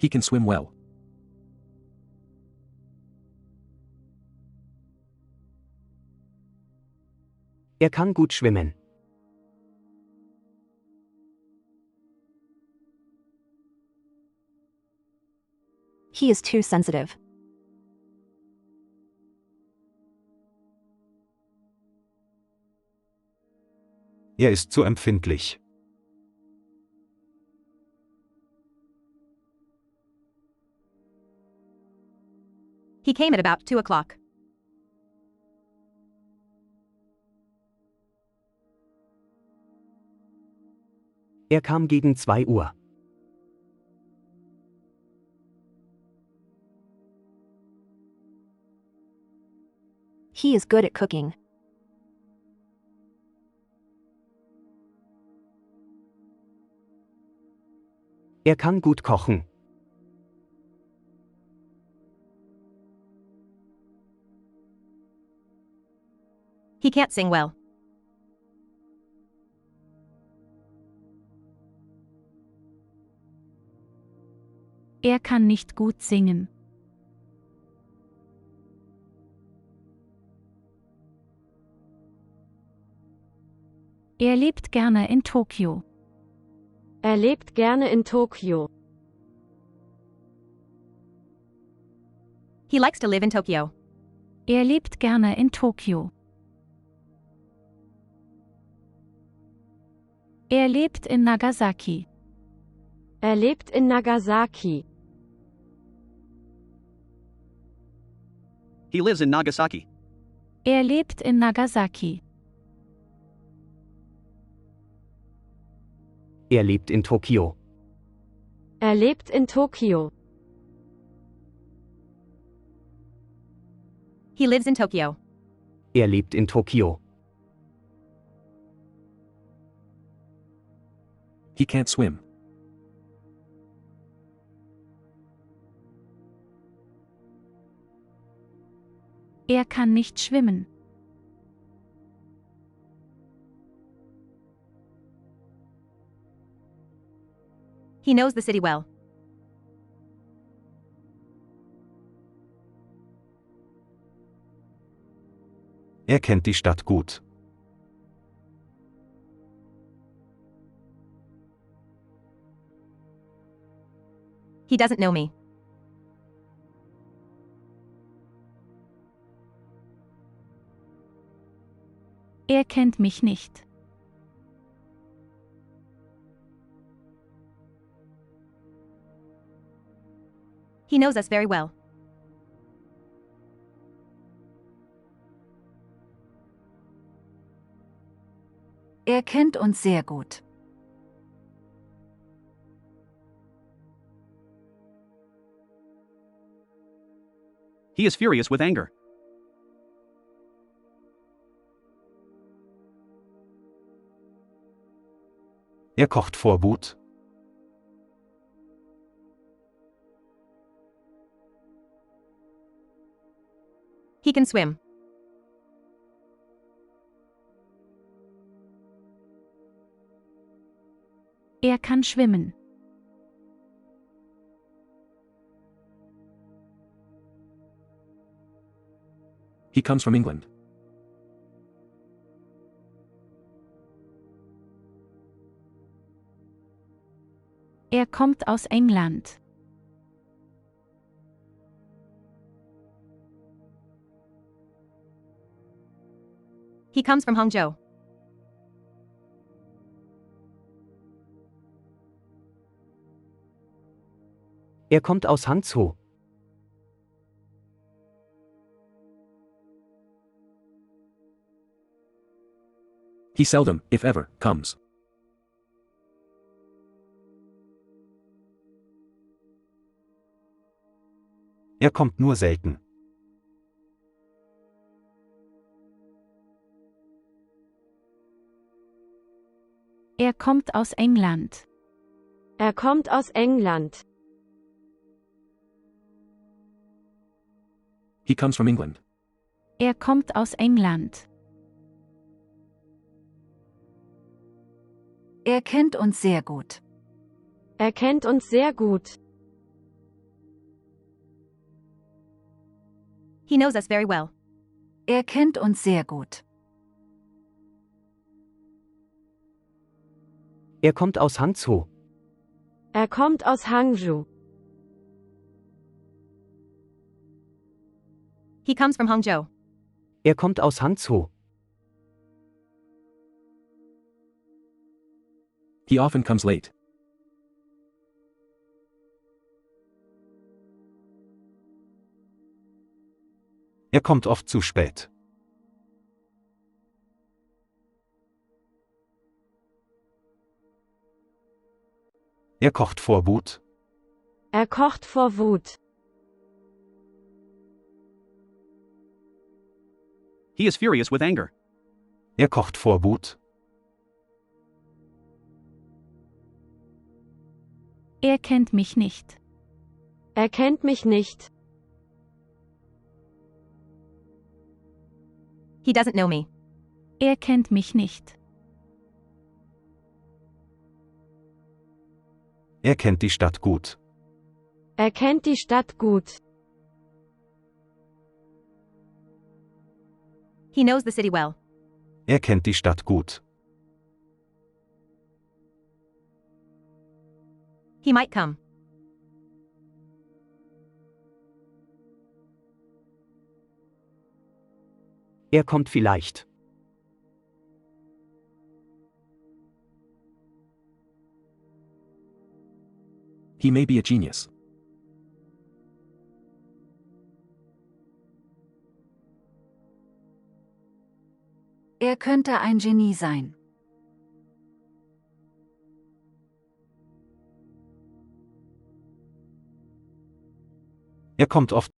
He can swim well. Er kann gut schwimmen. He is too sensitive. Er ist zu empfindlich. He came at about 2 o'clock. Er kam gegen 2 Uhr. He is good at cooking. Er kann gut kochen. He can't sing well. Er kann nicht gut singen. Er lebt gerne in Tokio. Er lebt gerne in Tokio. He likes to live in Tokyo. Er lebt gerne in Tokio. Er lebt in Nagasaki. Er lebt in Nagasaki. He lives in Nagasaki. Er lebt in Nagasaki. Er lebt in Tokio. Er lebt in Tokio. He lives in Tokyo. Er lebt in Tokio. He can't swim. Er kann nicht schwimmen. He knows the city well. Er kennt die Stadt gut. He doesn't know me. Er kennt mich nicht. He knows us very well. Er kennt uns sehr gut. He is furious with anger. Er kocht vor Wut. He can swim. Er kann schwimmen. He comes from England. Er kommt aus England. He comes from Hangzhou. Er kommt aus Hangzhou. He seldom, if ever, comes. Er kommt nur selten. Er kommt aus England. Er kommt aus England. He comes from England. Er kommt aus England. Er kennt uns sehr gut. Er kennt uns sehr gut. He knows us very well. Er kennt uns sehr gut. Er kommt aus Hangzhou. Er kommt aus Hangzhou. He comes from Hangzhou. Er kommt aus Hangzhou. He often comes late. Er kommt oft zu spät. Er kocht vor Wut. Er kocht vor Wut. He is furious with anger. Er kocht vor Wut. Er kennt mich nicht. Er kennt mich nicht. He doesn't know me. Er kennt mich nicht. Er kennt die Stadt gut. Er kennt die Stadt gut. He knows the city well. Er kennt die Stadt gut. He might come. Er kommt vielleicht. He may be a genius. Er könnte ein Genie sein. Er kommt oft